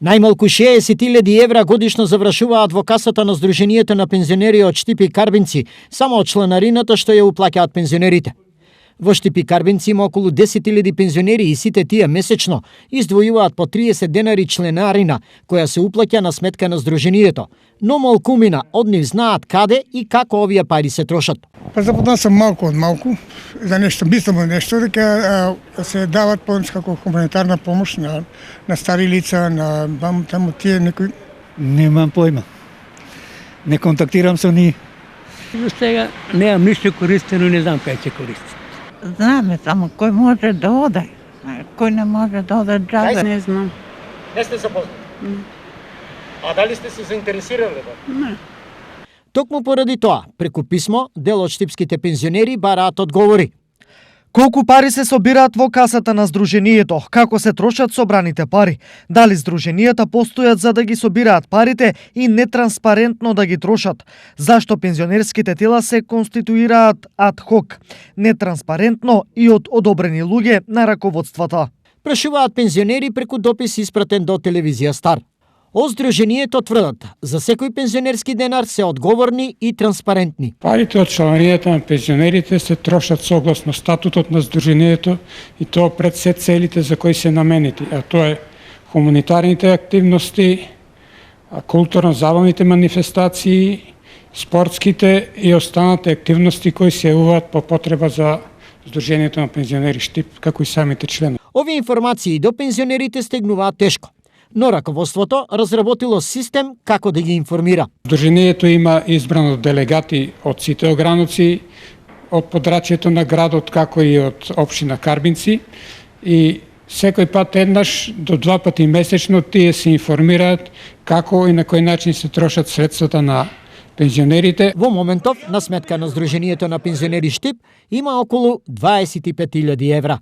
Најмалку 60.000 евра годишно завршуваат во касата на Сдруженијето на пензионери од Штип и Карбинци, само од чланарината што ја уплаќаат пензионерите. Во Штип и Карбинци има околу 10.000 пензионери и сите тие месечно издвојуваат по 30 денари членарина, која се уплаќа на сметка на Сдруженијето. Но малкумина од нив знаат каде и како овие пари се трошат. Па запознат сум малку од малку за нешто, мислам нешто дека се дават како хуманитарна помош на стари лица, на таму тие некои. Немам појма. Не контактирам со нив. За сега немам ништо користено, не знам кај ќе користи. Знаме само кој може да оде, кој не може да оде џабе. Не знам. Не сте запознати? А дали сте се заинтересирале? Не. Токму поради тоа, преку писмо, дел од штипските пензионери бараат одговори. Колку пари се собираат во касата на Сдруженијето, како се трошат собраните пари, дали Сдруженијата постојат за да ги собираат парите и нетранспарентно да ги трошат, зашто пензионерските тела се конституираат ад хок, нетранспарентно и од одобрени луѓе на раководствата. Прашуваат пензионери преку допис испратен до телевизија Стар. Од Сдруженијето тврдат, за секој пензионерски денар се одговорни и транспарентни. Парите од чланарината на пензионерите се трошат согласно статутот на Сдруженијето и тоа пред се целите за кои се наменети, а тоа е хуманитарните активности, културно-забавните манифестации, спортските и останати активности кои се јавуваат по потреба за Сдруженијето на пензионери Штип, како и самите членови. Овие информации до пензионерите стегнуваат тешко, но раководството разработило систем како да ги информира. Сдруженијето има избрано делегати од сите ограници, од подрачјето на градот, како и од општина Карбинци, и секој пат еднаш до 2 пати месечно тие се информираат како и на кој начин се трошат средствата на пензионерите. Во моментов, на сметка на Сдруженијето на пензионери Штип има околу 25.000 евра.